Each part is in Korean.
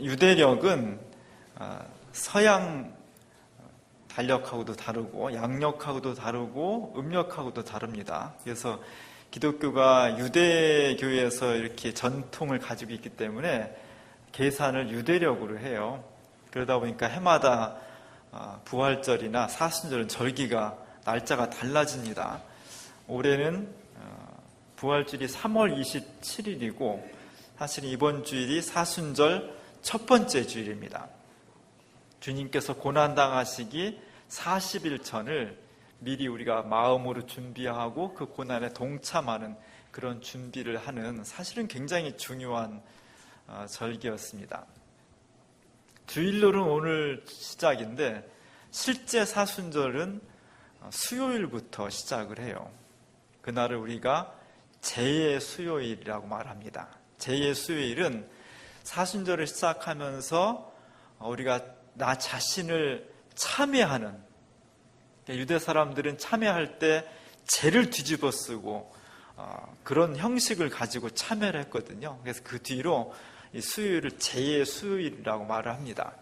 유대력은 서양 달력하고도 다르고 양력하고도 다르고 음력하고도 다릅니다. 그래서 기독교가 유대교에서 이렇게 전통을 가지고 있기 때문에 계산을 유대력으로 해요. 그러다 보니까 해마다 부활절이나 사순절은 절기가 날짜가 달라집니다. 올해는 부활절이 3월 27일이고 사실 이번 주일이 사순절 첫 번째 주일입니다. 주님께서 고난당하시기 40일 전을 미리 우리가 마음으로 준비하고 그 고난에 동참하는 그런 준비를 하는 사실은 굉장히 중요한 절기였습니다. 주일로는 오늘 시작인데 실제 사순절은 수요일부터 시작을 해요. 그날을 우리가 제의 수요일이라고 말합니다. 제의 수요일은 사순절을 시작하면서 우리가 나 자신을 참회하는, 유대 사람들은 참회할 때 죄를 뒤집어 쓰고 그런 형식을 가지고 참회를 했거든요. 그래서 그 뒤로 이 수요일을 제의 수요일이라고 말을 합니다.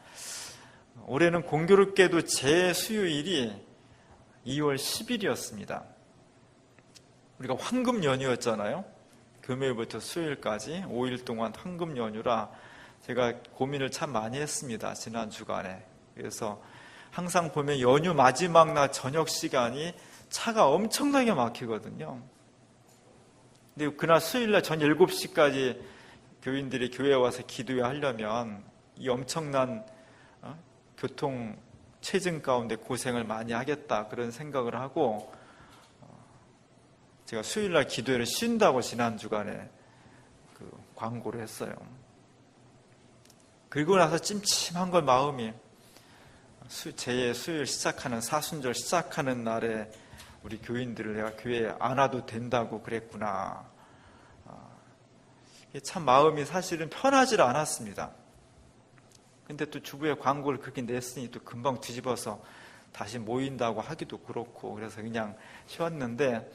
올해는 공교롭게도 제의 수요일이 2월 10일이었습니다. 우리가 황금 연휴였잖아요. 금요일부터 수요일까지 5일 동안 황금 연휴라 제가 고민을 참 많이 했습니다. 지난 주간에. 그래서 항상 보면 연휴 마지막 날 저녁 시간이 차가 엄청나게 막히거든요. 근데 그날 수요일날 저녁 7시까지 교인들이 교회에 와서 기도하려면 이 엄청난 교통 체증 가운데 고생을 많이 하겠다 그런 생각을 하고 제가 수요일날 기도회를 쉰다고 지난 주간에 그 광고를 했어요. 그리고 나서 찜찜한 걸 마음이 제 수요일 시작하는 사순절 시작하는 날에 우리 교인들을 내가 교회에 안 와도 된다고 그랬구나. 참 마음이 사실은 편하지 않았습니다. 근데 또 주부의 광고를 그렇게 냈으니 또 금방 뒤집어서 다시 모인다고 하기도 그렇고 그래서 그냥 쉬었는데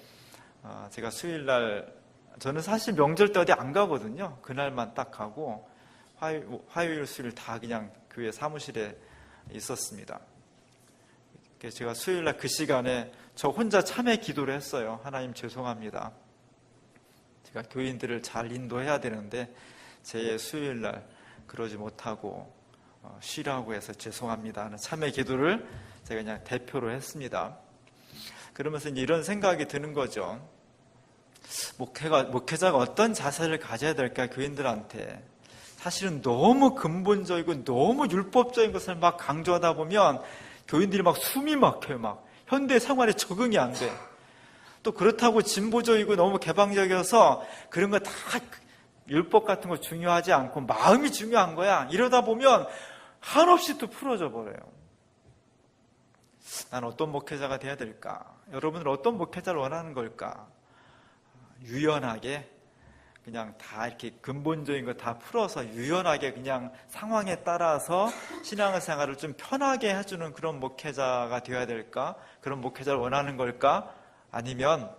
제가 수요일날 저는 사실 명절 때 어디 안 가거든요. 그날만 딱 가고 화요일 수요일 다 그냥 교회 사무실에 있었습니다. 그래서 제가 수요일날 그 시간에 저 혼자 참회 기도를 했어요. 하나님 죄송합니다. 제가 교인들을 잘 인도해야 되는데 제 수요일날 그러지 못하고 쉬라고 해서 죄송합니다 하는 참회 기도를 제가 그냥 대표로 했습니다. 그러면서 이제 이런 생각이 드는 거죠. 목회자가 어떤 자세를 가져야 될까 교인들한테. 사실은 너무 근본적이고 너무 율법적인 것을 막 강조하다 보면 교인들이 막 숨이 막혀요. 막 현대 생활에 적응이 안 돼. 또 그렇다고 진보적이고 너무 개방적이어서 그런 거 다 율법 같은 거 중요하지 않고 마음이 중요한 거야. 이러다 보면 한없이 또 풀어져 버려요. 난 어떤 목회자가 돼야 될까? 여러분은 어떤 목회자를 원하는 걸까? 유연하게 그냥 다 이렇게 근본적인 거 다 풀어서 유연하게 그냥 상황에 따라서 신앙생활을 좀 편하게 해주는 그런 목회자가 되어야 될까? 그런 목회자를 원하는 걸까? 아니면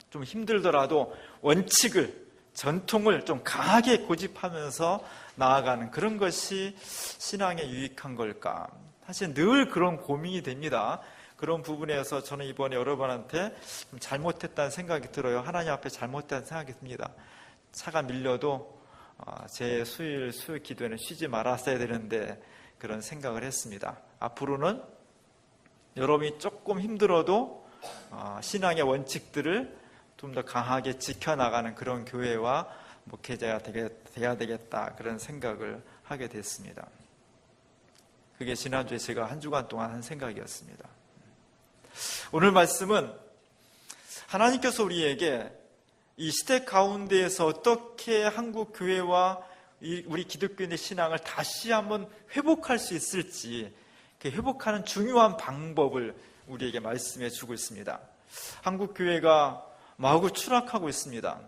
좀 힘들더라도 원칙을, 전통을 좀 강하게 고집하면서 나아가는 그런 것이 신앙에 유익한 걸까? 사실 늘 그런 고민이 됩니다. 그런 부분에서 저는 이번에 여러분한테 좀 잘못했다는 생각이 들어요. 하나님 앞에 잘못했다는 생각이 듭니다. 차가 밀려도 제 수요일 기도에는 쉬지 말았어야 되는데 그런 생각을 했습니다. 앞으로는 여러분이 조금 힘들어도 신앙의 원칙들을 좀 더 강하게 지켜나가는 그런 교회와 목회자가 돼야 되겠다 그런 생각을 하게 됐습니다. 그게 지난주에 제가 한 주간 동안 한 생각이었습니다. 오늘 말씀은 하나님께서 우리에게 이 시대 가운데에서 어떻게 한국 교회와 우리 기독교인의 신앙을 다시 한번 회복할 수 있을지 그 회복하는 중요한 방법을 우리에게 말씀해 주고 있습니다. 한국 교회가 마구 추락하고 있습니다.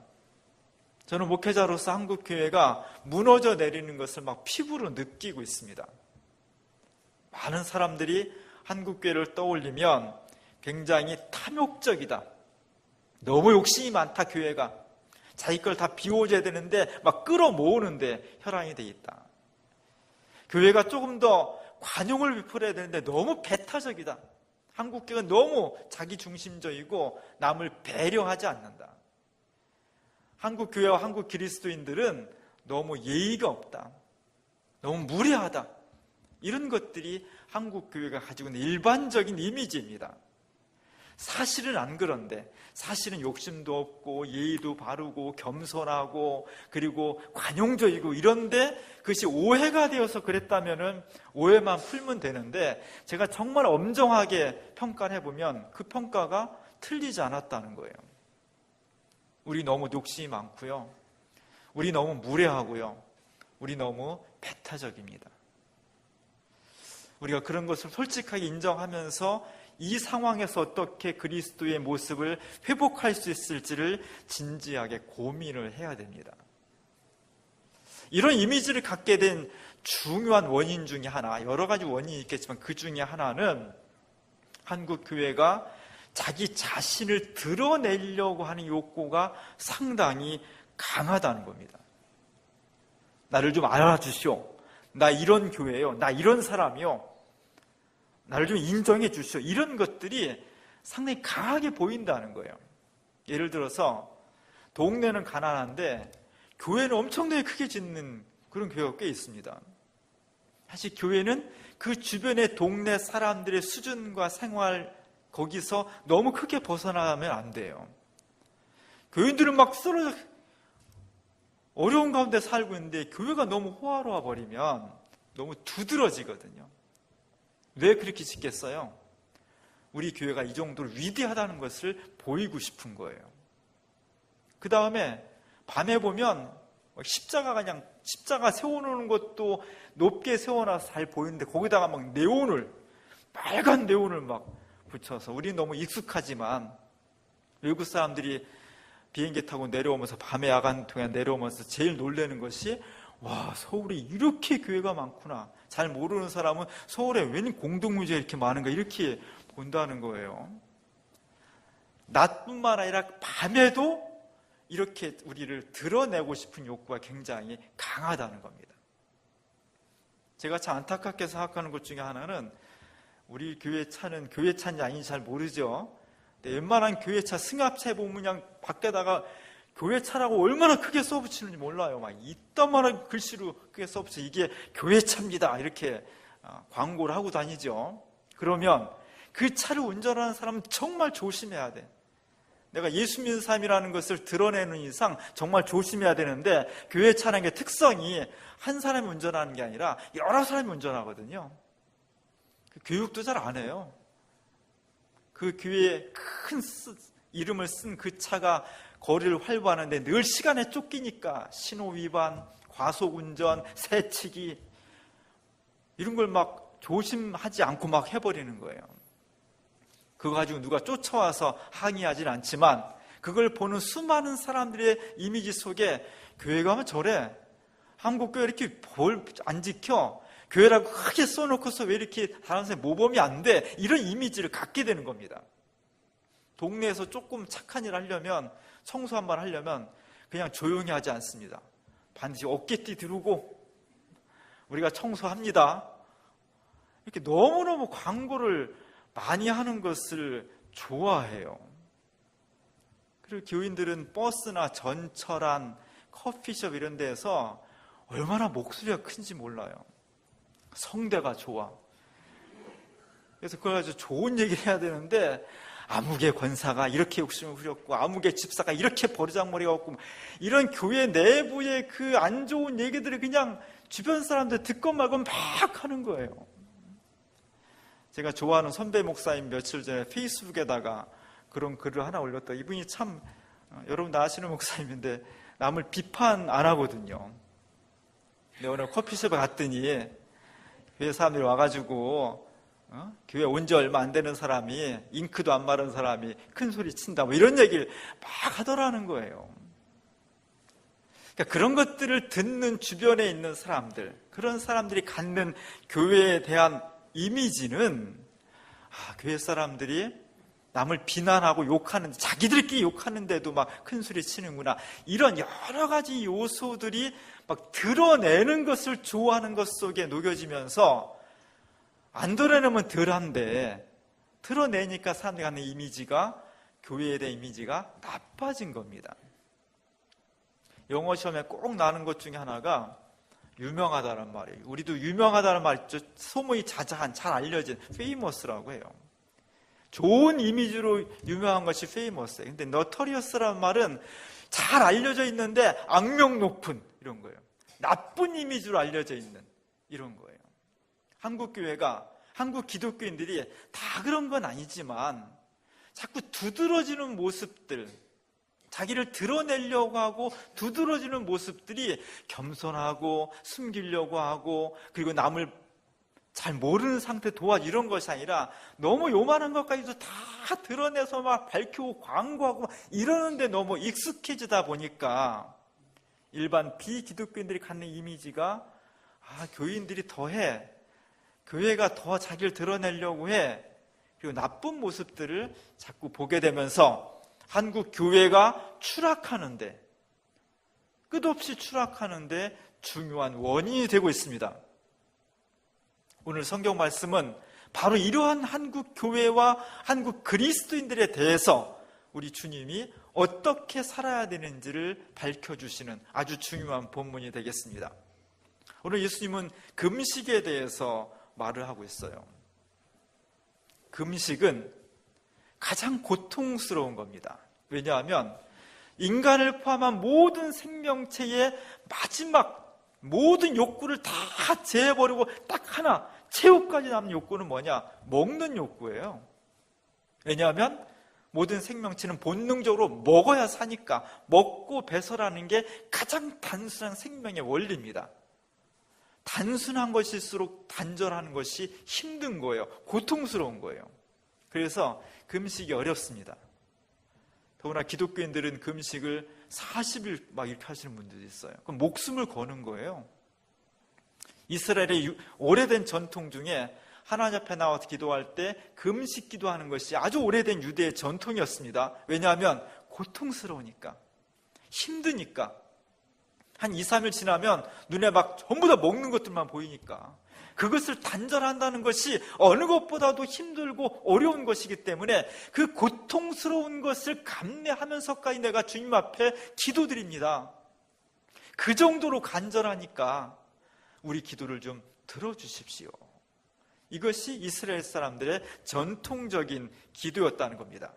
저는 목회자로서 한국 교회가 무너져 내리는 것을 막 피부로 느끼고 있습니다. 많은 사람들이 한국 교회를 떠올리면 굉장히 탐욕적이다. 너무 욕심이 많다, 교회가. 자기 걸 다 비워줘야 되는데 막 끌어모으는데 혈안이 돼 있다. 교회가 조금 더 관용을 베풀어야 되는데 너무 배타적이다. 한국 교회가 너무 자기 중심적이고 남을 배려하지 않는다. 한국 교회와 한국 그리스도인들은 너무 예의가 없다. 너무 무례하다. 이런 것들이 한국 교회가 가지고 있는 일반적인 이미지입니다. 사실은 안 그런데, 사실은 욕심도 없고 예의도 바르고 겸손하고 그리고 관용적이고 이런데 그것이 오해가 되어서 그랬다면은 오해만 풀면 되는데, 제가 정말 엄정하게 평가를 해보면 그 평가가 틀리지 않았다는 거예요. 우리 너무 욕심이 많고요. 우리 너무 무례하고요. 우리 너무 배타적입니다. 우리가 그런 것을 솔직하게 인정하면서 이 상황에서 어떻게 그리스도의 모습을 회복할 수 있을지를 진지하게 고민을 해야 됩니다. 이런 이미지를 갖게 된 중요한 원인 중에 하나, 여러 가지 원인이 있겠지만 그 중에 하나는 한국 교회가 자기 자신을 드러내려고 하는 욕구가 상당히 강하다는 겁니다. 나를 좀 알아주시오. 나 이런 교회요. 나 이런 사람이요. 나를 좀 인정해 주시오. 이런 것들이 상당히 강하게 보인다는 거예요. 예를 들어서 동네는 가난한데 교회는 엄청나게 크게 짓는 그런 교회가 꽤 있습니다. 사실 교회는 그 주변의 동네 사람들의 수준과 생활 거기서 너무 크게 벗어나면 안 돼요. 교인들은 막 서로 어려운 가운데 살고 있는데 교회가 너무 호화로워 버리면 너무 두드러지거든요. 왜 그렇게 짓겠어요? 우리 교회가 이 정도로 위대하다는 것을 보이고 싶은 거예요. 그 다음에 밤에 보면 십자가 세워놓는 것도 높게 세워놔서 잘 보이는데 거기다가 막 빨간 네온을 막 붙여서, 우리는 너무 익숙하지만 외국 사람들이 비행기 타고 내려오면서 밤에 야간 동안 내려오면서 제일 놀라는 것이, 와, 서울에 이렇게 교회가 많구나. 잘 모르는 사람은 서울에 웬 공동묘지가 이렇게 많은가 이렇게 본다는 거예요. 낮뿐만 아니라 밤에도 이렇게 우리를 드러내고 싶은 욕구가 굉장히 강하다는 겁니다. 제가 참 안타깝게 생각하는 것 중에 하나는, 우리 교회 차는 교회 차인지 아닌지 잘 모르죠. 근데 웬만한 교회 차 승합차에 보면 그냥 밖에다가 교회 차라고 얼마나 크게 써붙이는지 몰라요. 막 이따만한 글씨로 크게 써붙여, 이게 교회 차입니다, 이렇게 광고를 하고 다니죠. 그러면 그 차를 운전하는 사람은 정말 조심해야 돼. 내가 예수 믿는 사람이라는 것을 드러내는 이상 정말 조심해야 되는데, 교회 차라는 게 특성이 한 사람이 운전하는 게 아니라 여러 사람이 운전하거든요. 그 교육도 잘 안 해요. 그 교회에 큰 이름을 쓴 그 차가 거리를 활보하는데 늘 시간에 쫓기니까 신호 위반, 과속 운전, 새치기 이런 걸 막 조심하지 않고 막 해버리는 거예요. 그거 가지고 누가 쫓아와서 항의하지는 않지만, 그걸 보는 수많은 사람들의 이미지 속에 교회 가면 저래, 한국 교회 이렇게 볼 안 지켜, 교회라고 크게 써놓고서 왜 이렇게 다른 사람이 모범이 안 돼, 이런 이미지를 갖게 되는 겁니다. 동네에서 조금 착한 일 하려면, 청소 한번 하려면 그냥 조용히 하지 않습니다. 반드시 어깨띠 두르고 우리가 청소합니다. 이렇게 너무너무 광고를 많이 하는 것을 좋아해요. 그리고 교인들은 버스나 전철안, 커피숍 이런 데서 얼마나 목소리가 큰지 몰라요. 성대가 좋아. 그래서 그걸 가지고 좋은 얘기를 해야 되는데, 아무개 권사가 이렇게 욕심을 부렸고, 아무개 집사가 이렇게 버르장머리가 없고, 이런 교회 내부의 그 안 좋은 얘기들을 그냥 주변 사람들 듣건 말건 막 하는 거예요. 제가 좋아하는 선배 목사님 며칠 전에 페이스북에다가 그런 글을 하나 올렸다. 이분이 참 여러분 다 아시는 목사님인데 남을 비판 안 하거든요. 근데 오늘 커피숍에 갔더니 교회 사람들이 와가지고 교회 온 지 얼마 안 되는 사람이, 잉크도 안 마른 사람이 큰 소리 친다, 뭐 이런 얘기를 막 하더라는 거예요. 그러니까 그런 것들을 듣는 주변에 있는 사람들, 그런 사람들이 갖는 교회에 대한 이미지는, 교회 사람들이 남을 비난하고 욕하는데, 자기들끼리 욕하는데도 막 큰 소리 치는구나. 이런 여러 가지 요소들이 막 드러내는 것을 좋아하는 것 속에 녹여지면서, 안 드러내면 덜한데 드러내니까 사람들이 갖는 이미지가, 교회에 대한 이미지가 나빠진 겁니다. 영어 시험에 꼭 나는 것 중에 하나가 유명하다는 말이에요. 우리도 유명하다는 말 있죠. 소문이 자자한, 잘 알려진 famous라고 해요. 좋은 이미지로 유명한 것이 famous예요. 근데 notorious라는 말은 잘 알려져 있는데 악명 높은, 이런 거예요. 나쁜 이미지로 알려져 있는, 이런 거예요. 한국 교회가, 한국 기독교인들이 다 그런 건 아니지만 자꾸 두드러지는 모습들, 자기를 드러내려고 하고 두드러지는 모습들이 겸손하고 숨기려고 하고, 그리고 남을 잘 모르는 상태 도와주, 이런 것이 아니라 너무 요만한 것까지도 다 드러내서 막 밝히고 광고하고 이러는데 너무 익숙해지다 보니까 일반 비기독교인들이 갖는 이미지가, 교인들이 더해, 교회가 더 자기를 드러내려고 해, 그리고 나쁜 모습들을 자꾸 보게 되면서 한국 교회가 추락하는데, 끝없이 추락하는데 중요한 원인이 되고 있습니다. 오늘 성경 말씀은 바로 이러한 한국 교회와 한국 그리스도인들에 대해서 우리 주님이 어떻게 살아야 되는지를 밝혀주시는 아주 중요한 본문이 되겠습니다. 오늘 예수님은 금식에 대해서 말을 하고 있어요. 금식은 가장 고통스러운 겁니다. 왜냐하면 인간을 포함한 모든 생명체의 마지막 모든 욕구를 다 제해버리고 딱 하나, 최후까지 남는 욕구는 뭐냐? 먹는 욕구예요. 왜냐하면 모든 생명체는 본능적으로 먹어야 사니까 먹고 배설하는 게 가장 단순한 생명의 원리입니다. 단순한 것일수록 단절하는 것이 힘든 거예요. 고통스러운 거예요. 그래서 금식이 어렵습니다. 더구나 기독교인들은 금식을 40일 막 이렇게 하시는 분들도 있어요. 그럼 목숨을 거는 거예요. 이스라엘의 오래된 전통 중에 하나님 앞에 나와서 기도할 때 금식 기도하는 것이 아주 오래된 유대의 전통이었습니다. 왜냐하면 고통스러우니까, 힘드니까. 한 2, 3일 지나면 눈에 막 전부 다 먹는 것들만 보이니까 그것을 단절한다는 것이 어느 것보다도 힘들고 어려운 것이기 때문에 그 고통스러운 것을 감내하면서까지 내가 주님 앞에 기도드립니다. 그 정도로 간절하니까 우리 기도를 좀 들어주십시오. 이것이 이스라엘 사람들의 전통적인 기도였다는 겁니다.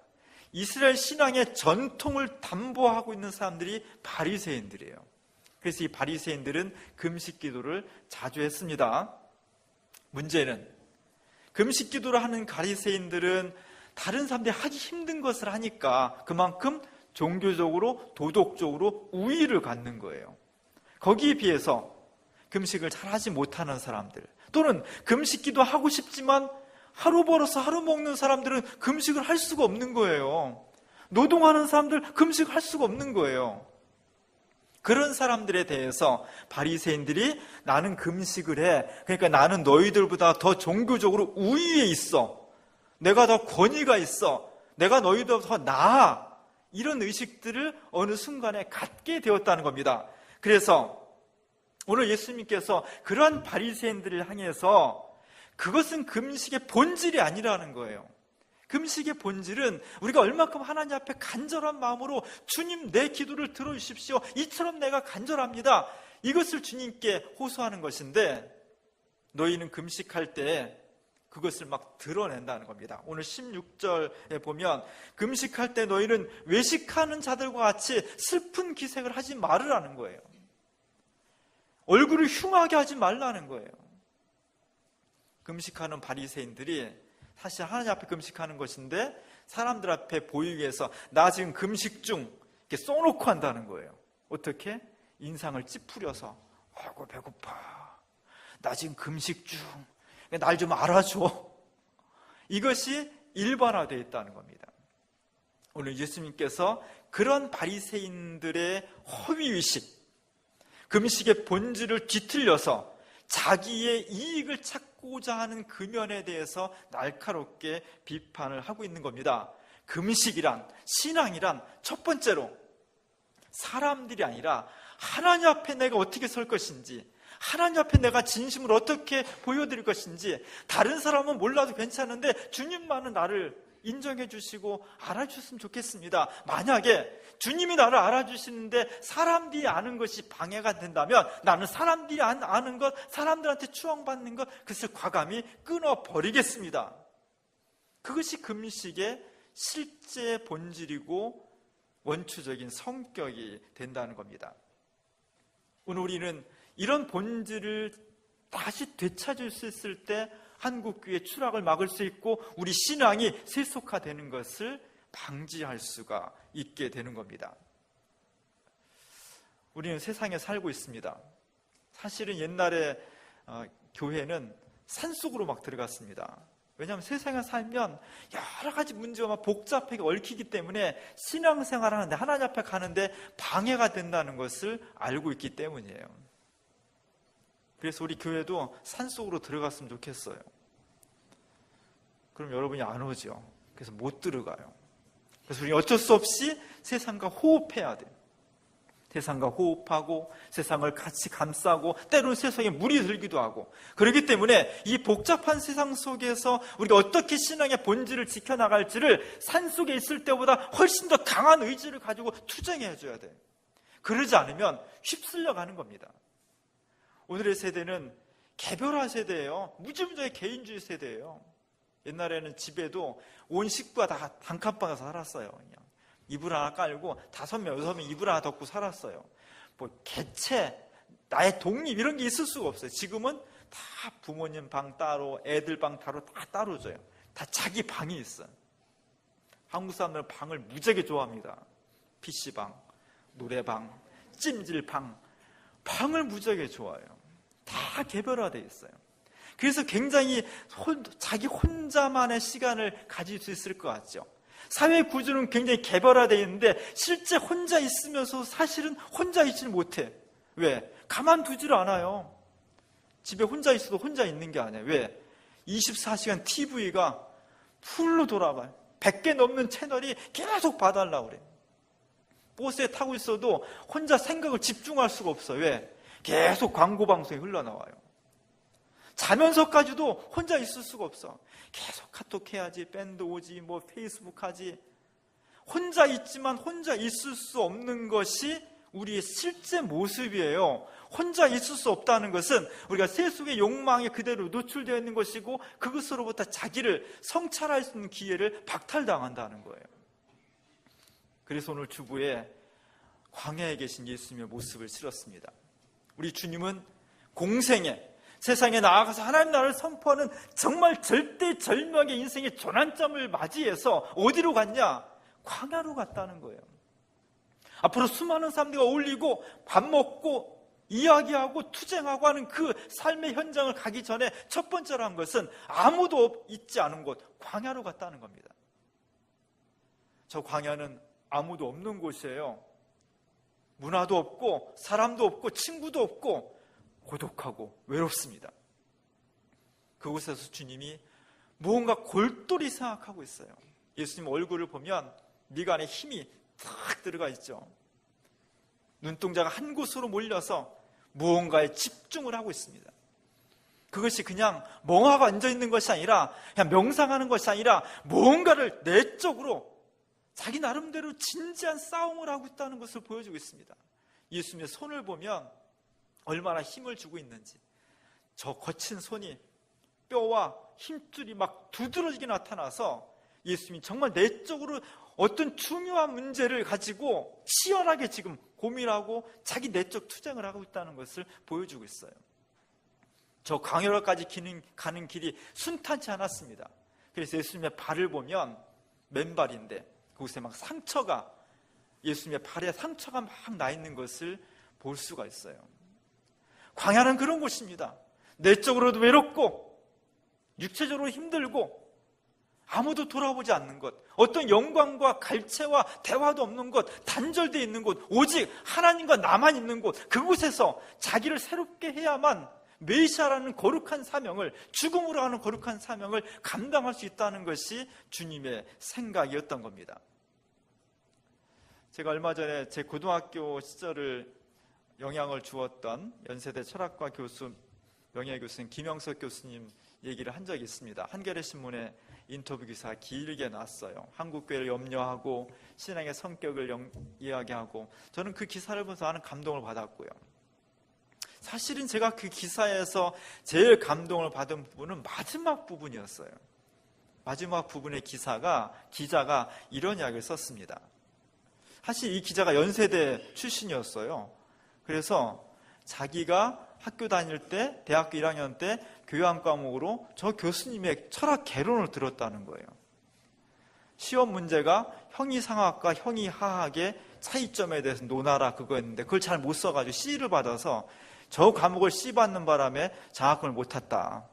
이스라엘 신앙의 전통을 담보하고 있는 사람들이 바리새인들이에요. 그래서 이 바리새인들은 금식 기도를 자주 했습니다. 문제는 금식 기도를 하는 바리새인들은 다른 사람들이 하기 힘든 것을 하니까 그만큼 종교적으로, 도덕적으로 우위를 갖는 거예요. 거기에 비해서 금식을 잘하지 못하는 사람들, 또는 금식 기도 하고 싶지만 하루 벌어서 하루 먹는 사람들은 금식을 할 수가 없는 거예요. 노동하는 사람들 금식을 할 수가 없는 거예요. 그런 사람들에 대해서 바리새인들이 나는 금식을 해, 그러니까 나는 너희들보다 더 종교적으로 우위에 있어, 내가 더 권위가 있어, 내가 너희들보다 더 나아, 이런 의식들을 어느 순간에 갖게 되었다는 겁니다. 그래서 오늘 예수님께서 그러한 바리새인들을 향해서 그것은 금식의 본질이 아니라는 거예요. 금식의 본질은 우리가 얼마큼 하나님 앞에 간절한 마음으로 주님 내 기도를 들어주십시오, 이처럼 내가 간절합니다, 이것을 주님께 호소하는 것인데, 너희는 금식할 때 그것을 막 드러낸다는 겁니다. 오늘 16절에 보면 금식할 때 너희는 외식하는 자들과 같이 슬픈 기색을 하지 말으라는 거예요. 얼굴을 흉하게 하지 말라는 거예요. 금식하는 바리새인들이 사실 하나님 앞에 금식하는 것인데 사람들 앞에 보이기 위해서 나 지금 금식 중 이렇게 써놓고 한다는 거예요. 어떻게? 인상을 찌푸려서 아이고 배고파, 나 지금 금식 중, 날 좀 알아줘. 이것이 일반화되어 있다는 겁니다. 오늘 예수님께서 그런 바리새인들의 허위의식, 금식의 본질을 뒤틀려서 자기의 이익을 찾고자 하는 그 면에 대해서 날카롭게 비판을 하고 있는 겁니다. 금식이란, 신앙이란 첫 번째로 사람들이 아니라 하나님 앞에 내가 어떻게 설 것인지, 하나님 앞에 내가 진심을 어떻게 보여드릴 것인지, 다른 사람은 몰라도 괜찮은데 주님만은 나를 인정해 주시고 알아주셨으면 좋겠습니다. 만약에 주님이 나를 알아주시는데 사람들이 아는 것이 방해가 된다면 나는 사람들이 아는 것, 사람들한테 추앙받는 것, 그것을 과감히 끊어버리겠습니다. 그것이 금식의 실제 본질이고 원초적인 성격이 된다는 겁니다. 오늘 우리는 이런 본질을 다시 되찾을 수 있을 때 한국교회의 추락을 막을 수 있고 우리 신앙이 세속화되는 것을 방지할 수가 있게 되는 겁니다. 우리는 세상에 살고 있습니다. 사실은 옛날에 교회는 산속으로 막 들어갔습니다. 왜냐하면 세상에 살면 여러 가지 문제가 막 복잡하게 얽히기 때문에 신앙생활을 하는데, 하나님 앞에 가는데 방해가 된다는 것을 알고 있기 때문이에요. 그래서 우리 교회도 산속으로 들어갔으면 좋겠어요. 그럼 여러분이 안 오죠. 그래서 못 들어가요. 그래서 우리 어쩔 수 없이 세상과 호흡해야 돼요. 세상과 호흡하고 세상을 같이 감싸고 때로는 세상에 물이 들기도 하고, 그렇기 때문에 이 복잡한 세상 속에서 우리가 어떻게 신앙의 본질을 지켜나갈지를 산속에 있을 때보다 훨씬 더 강한 의지를 가지고 투쟁해 줘야 돼요. 그러지 않으면 휩쓸려 가는 겁니다. 오늘의 세대는 개별화 세대예요. 무지무지하게 개인주의 세대예요. 옛날에는 집에도 온 식구가 다 단칸방에서 살았어요. 그냥 이불 하나 깔고 5명, 6명 이불 하나 덮고 살았어요. 뭐 개체, 나의 독립 이런 게 있을 수가 없어요. 지금은 다 부모님 방 따로, 애들 방 따로 다 따로 줘요. 다 자기 방이 있어요. 한국 사람들은 방을 무지하게 좋아합니다. PC방, 노래방, 찜질방, 방을 무지하게 좋아해요. 다 개별화되어 있어요. 그래서 굉장히 자기 혼자만의 시간을 가질 수 있을 것 같죠. 사회 구조는 굉장히 개별화되어 있는데 실제 혼자 있으면서 사실은 혼자 있지는 못해. 왜? 가만두지를 않아요. 집에 혼자 있어도 혼자 있는 게 아니에요. 왜? 24시간 TV가 풀로 돌아가요. 100개 넘는 채널이 계속 봐달라고 그래요. 버스에 타고 있어도 혼자 생각을 집중할 수가 없어요. 왜? 계속 광고 방송이 흘러나와요. 자면서까지도 혼자 있을 수가 없어. 계속 카톡 해야지, 밴드 오지, 뭐 페이스북 하지. 혼자 있지만 혼자 있을 수 없는 것이 우리의 실제 모습이에요. 혼자 있을 수 없다는 것은 우리가 세속의 욕망에 그대로 노출되어 있는 것이고, 그것으로부터 자기를 성찰할 수 있는 기회를 박탈당한다는 거예요. 그래서 오늘 주부에 광야에 계신 예수님의 모습을 실었습니다. 우리 주님은 공생에 세상에 나아가서 하나님 나라를 선포하는 정말 절대절명의 인생의 전환점을 맞이해서 어디로 갔냐? 광야로 갔다는 거예요. 앞으로 수많은 사람들과 어울리고 밥 먹고 이야기하고 투쟁하고 하는 그 삶의 현장을 가기 전에 첫 번째로 한 것은 아무도 있지 않은 곳, 광야로 갔다는 겁니다. 저 광야는 아무도 없는 곳이에요. 문화도 없고 사람도 없고 친구도 없고 고독하고 외롭습니다. 그곳에서 주님이 무언가 골똘히 생각하고 있어요. 예수님 얼굴을 보면 미간에 힘이 탁 들어가 있죠. 눈동자가 한 곳으로 몰려서 무언가에 집중을 하고 있습니다. 그것이 그냥 멍하고 앉아있는 것이 아니라, 그냥 명상하는 것이 아니라 무언가를 내적으로 자기 나름대로 진지한 싸움을 하고 있다는 것을 보여주고 있습니다. 예수님의 손을 보면 얼마나 힘을 주고 있는지, 저 거친 손이 뼈와 힘줄이 막 두드러지게 나타나서 예수님이 정말 내적으로 어떤 중요한 문제를 가지고 치열하게 지금 고민하고 자기 내적 투쟁을 하고 있다는 것을 보여주고 있어요. 저 광야로까지 가는 길이 순탄치 않았습니다. 그래서 예수님의 발을 보면 맨발인데 그곳에 막 상처가, 예수님의 발에 상처가 막 나 있는 것을 볼 수가 있어요. 광야는 그런 곳입니다. 내적으로도 외롭고 육체적으로 힘들고 아무도 돌아보지 않는 곳, 어떤 영광과 갈채와 대화도 없는 곳, 단절되어 있는 곳, 오직 하나님과 나만 있는 곳, 그곳에서 자기를 새롭게 해야만 메시아라는 거룩한 사명을, 죽음으로 가는 거룩한 사명을 감당할 수 있다는 것이 주님의 생각이었던 겁니다. 제가 얼마 전에 제 고등학교 시절을 영향을 주었던 연세대 철학과 교수, 명예교수님 김영석 교수님 얘기를 한 적이 있습니다. 한겨레 신문에 인터뷰 기사 길게 났어요. 한국교회를 염려하고 신앙의 성격을 이야기하고, 저는 그 기사를 보면서 많은 감동을 받았고요. 사실은 제가 그 기사에서 제일 감동을 받은 부분은 마지막 부분이었어요. 마지막 부분의 기자가 이런 이야기를 썼습니다. 사실 이 기자가 연세대 출신이었어요. 그래서 자기가 학교 다닐 때, 대학교 1학년 때 교양 과목으로 저 교수님의 철학 개론을 들었다는 거예요. 시험 문제가 형이상학과 형이하학의 차이점에 대해서 논하라 그거였는데 그걸 잘 못 써가지고 C를 받아서 저 과목을 C 받는 바람에 장학금을 못 탔다.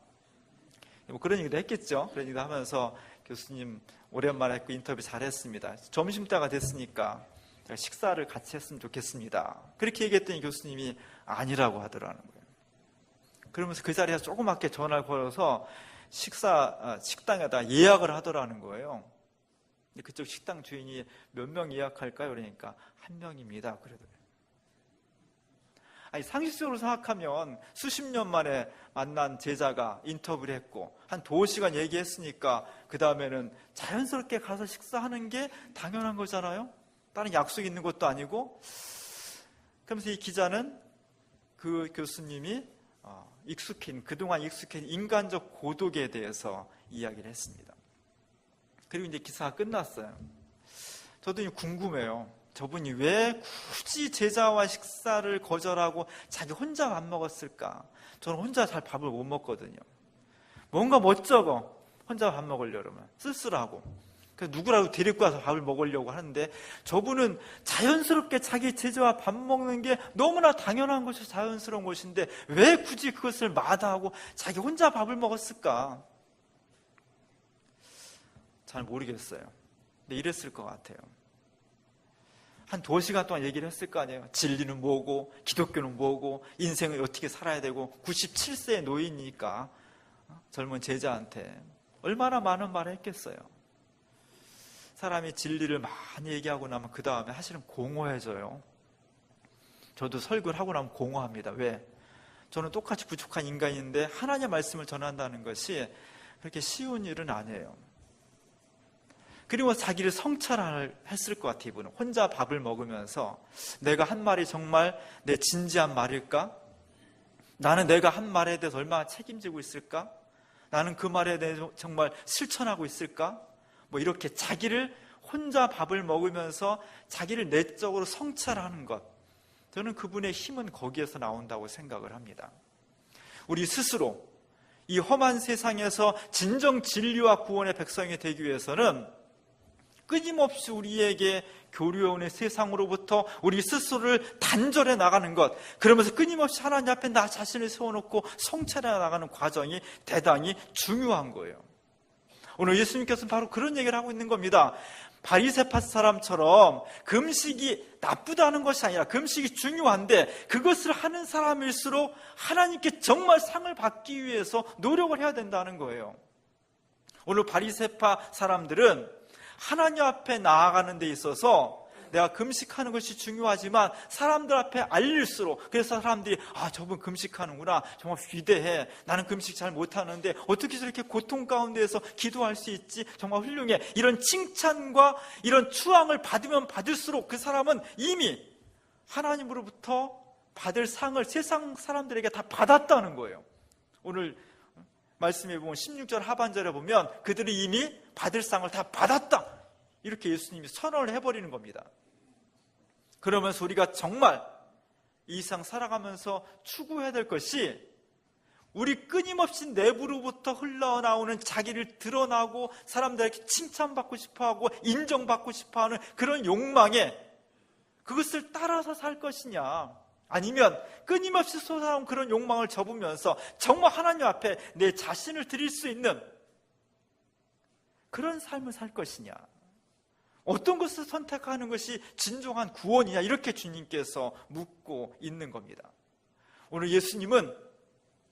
뭐 그런 얘기도 했겠죠. 그런 얘기도 하면서 교수님 오랜만에 했고 인터뷰 잘했습니다. 점심때가 됐으니까 제가 식사를 같이 했으면 좋겠습니다. 그렇게 얘기했더니 교수님이 아니라고 하더라는 거예요. 그러면서 그 자리에서 조그맣게 전화를 걸어서 식당에다 예약을 하더라는 거예요. 그쪽 식당 주인이 몇 명 예약할까요? 그러니까 한 명입니다. 그러더래요. 아니, 상식적으로 생각하면 수십 년 만에 만난 제자가 인터뷰를 했고 한 2시간 얘기했으니까 그 다음에는 자연스럽게 가서 식사하는 게 당연한 거잖아요. 다른 약속이 있는 것도 아니고. 그러면서 이 기자는 그 교수님이 그동안 익숙한 인간적 고독에 대해서 이야기를 했습니다. 그리고 이제 기사가 끝났어요. 저도 궁금해요. 저분이 왜 굳이 제자와 식사를 거절하고 자기 혼자 밥 먹었을까? 저는 혼자 잘 밥을 못 먹거든요. 뭔가 멋쩍어. 혼자 밥 먹으려면 쓸쓸하고. 그래서 누구라도 데리고 와서 밥을 먹으려고 하는데 저분은 자연스럽게 자기 제자와 밥 먹는 게 너무나 당연한 것이 자연스러운 것인데 왜 굳이 그것을 마다하고 자기 혼자 밥을 먹었을까? 잘 모르겠어요. 근데 이랬을 것 같아요. 한 2시간 동안 얘기를 했을 거 아니에요. 진리는 뭐고, 기독교는 뭐고, 인생을 어떻게 살아야 되고, 97세의 노인이니까 젊은 제자한테 얼마나 많은 말을 했겠어요. 사람이 진리를 많이 얘기하고 나면 그 다음에 사실은 공허해져요. 저도 설교를 하고 나면 공허합니다. 왜? 저는 똑같이 부족한 인간인데 하나님의 말씀을 전한다는 것이 그렇게 쉬운 일은 아니에요. 그리고 자기를 성찰했을 것 같아요. 이분은 혼자 밥을 먹으면서 내가 한 말이 정말 내 진지한 말일까? 나는 내가 한 말에 대해서 얼마나 책임지고 있을까? 나는 그 말에 대해서 정말 실천하고 있을까? 뭐 이렇게 자기를 혼자 밥을 먹으면서 자기를 내적으로 성찰하는 것, 저는 그분의 힘은 거기에서 나온다고 생각을 합니다. 우리 스스로 이 험한 세상에서 진정 진리와 구원의 백성이 되기 위해서는 끊임없이 우리에게 교류해오는 세상으로부터 우리 스스로를 단절해 나가는 것, 그러면서 끊임없이 하나님 앞에 나 자신을 세워놓고 성찰해 나가는 과정이 대단히 중요한 거예요. 오늘 예수님께서는 바로 그런 얘기를 하고 있는 겁니다. 바리새파 사람처럼 금식이 나쁘다는 것이 아니라 금식이 중요한데 그것을 하는 사람일수록 하나님께 정말 상을 받기 위해서 노력을 해야 된다는 거예요. 오늘 바리새파 사람들은 하나님 앞에 나아가는 데 있어서 내가 금식하는 것이 중요하지만 사람들 앞에 알릴수록, 그래서 사람들이 저분 금식하는구나, 정말 위대해, 나는 금식 잘 못하는데 어떻게 저렇게 고통 가운데에서 기도할 수 있지, 정말 훌륭해, 이런 칭찬과 이런 추앙을 받으면 받을수록 그 사람은 이미 하나님으로부터 받을 상을 세상 사람들에게 다 받았다는 거예요. 오늘 말씀에 보면 16절 하반절에 보면 그들이 이미 받을 상을 다 받았다, 이렇게 예수님이 선언을 해버리는 겁니다. 그러면서 우리가 정말 이 세상 살아가면서 추구해야 될 것이 우리 끊임없이 내부로부터 흘러나오는 자기를 드러나고 사람들에게 칭찬받고 싶어하고 인정받고 싶어하는 그런 욕망에 그것을 따라서 살 것이냐, 아니면 끊임없이 솟아나온 그런 욕망을 접으면서 정말 하나님 앞에 내 자신을 드릴 수 있는 그런 삶을 살 것이냐, 어떤 것을 선택하는 것이 진정한 구원이냐, 이렇게 주님께서 묻고 있는 겁니다. 오늘 예수님은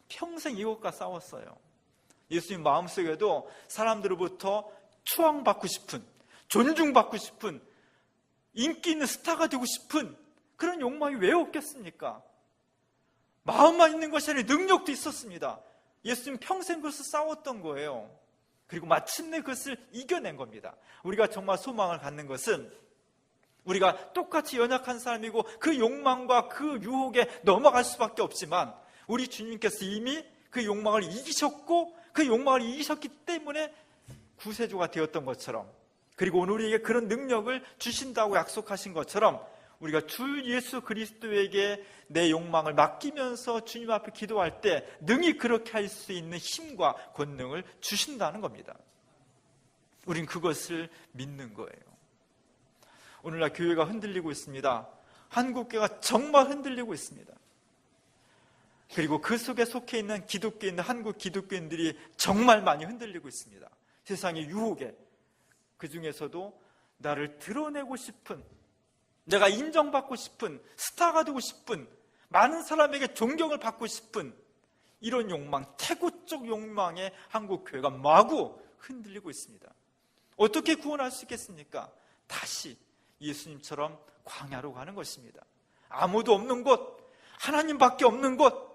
평생 이것과 싸웠어요. 예수님 마음속에도 사람들로부터 추앙받고 싶은, 존중받고 싶은, 인기 있는 스타가 되고 싶은 그런 욕망이 왜 없겠습니까? 마음만 있는 것이 아니라 능력도 있었습니다. 예수님 평생 그것을 싸웠던 거예요. 그리고 마침내 그것을 이겨낸 겁니다. 우리가 정말 소망을 갖는 것은 우리가 똑같이 연약한 사람이고 그 욕망과 그 유혹에 넘어갈 수밖에 없지만 우리 주님께서 이미 그 욕망을 이기셨고 그 욕망을 이기셨기 때문에 구세주가 되었던 것처럼, 그리고 오늘 우리에게 그런 능력을 주신다고 약속하신 것처럼 우리가 주 예수 그리스도에게 내 욕망을 맡기면서 주님 앞에 기도할 때 능히 그렇게 할 수 있는 힘과 권능을 주신다는 겁니다. 우린 그것을 믿는 거예요. 오늘날 교회가 흔들리고 있습니다. 한국교회가 정말 흔들리고 있습니다. 그리고 그 속에 속해 있는 기독교인, 한국 기독교인들이 정말 많이 흔들리고 있습니다. 세상의 유혹에, 그 중에서도 나를 드러내고 싶은, 내가 인정받고 싶은, 스타가 되고 싶은, 많은 사람에게 존경을 받고 싶은 이런 욕망, 태고적 욕망에 한국교회가 마구 흔들리고 있습니다. 어떻게 구원할 수 있겠습니까? 다시 예수님처럼 광야로 가는 것입니다. 아무도 없는 곳, 하나님밖에 없는 곳,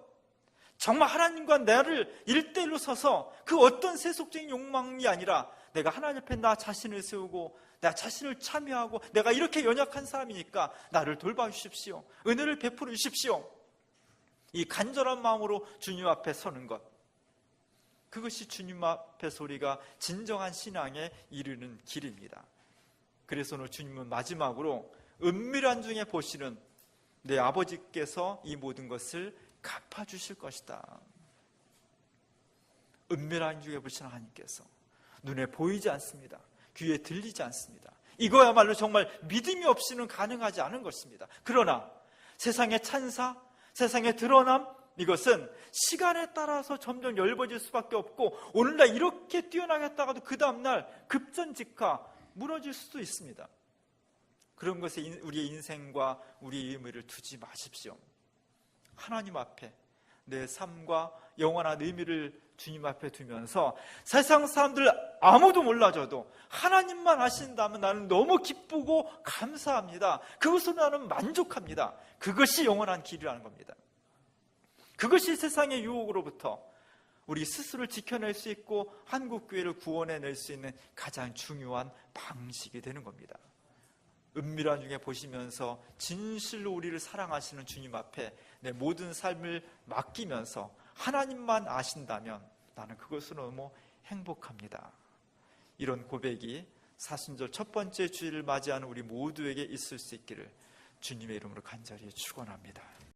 정말 하나님과 나를 1대1로 서서 그 어떤 세속적인 욕망이 아니라 내가 하나님 앞에 나 자신을 세우고 나 자신을 참여하고 내가 이렇게 연약한 사람이니까 나를 돌봐주십시오, 은혜를 베풀어 주십시오, 이 간절한 마음으로 주님 앞에 서는 것, 그것이 주님 앞에서 우리가 진정한 신앙에 이르는 길입니다. 그래서 오늘 주님은 마지막으로 은밀한 중에 보시는 내 아버지께서 이 모든 것을 갚아주실 것이다. 은밀한 중에 보시는 하나님께서 눈에 보이지 않습니다. 귀에 들리지 않습니다. 이거야말로 정말 믿음이 없이는 가능하지 않은 것입니다. 그러나 세상의 찬사, 세상의 드러남, 이것은 시간에 따라서 점점 엷어질 수밖에 없고 오늘날 이렇게 뛰어나겠다가도 그 다음날 급전직하 무너질 수도 있습니다. 그런 것에 우리의 인생과 우리의 의미를 두지 마십시오. 하나님 앞에 내 삶과 영원한 의미를 주님 앞에 두면서 세상 사람들 아무도 몰라줘도 하나님만 아신다면 나는 너무 기쁘고 감사합니다. 그것으로 나는 만족합니다. 그것이 영원한 길이라는 겁니다. 그것이 세상의 유혹으로부터 우리 스스로를 지켜낼 수 있고 한국교회를 구원해낼 수 있는 가장 중요한 방식이 되는 겁니다. 은밀한 중에 보시면서 진실로 우리를 사랑하시는 주님 앞에 내 모든 삶을 맡기면서 하나님만 아신다면 나는 그것으로 너무 행복합니다. 이런 고백이 사순절 첫 번째 주일을 맞이하는 우리 모두에게 있을 수 있기를 주님의 이름으로 간절히 축원합니다.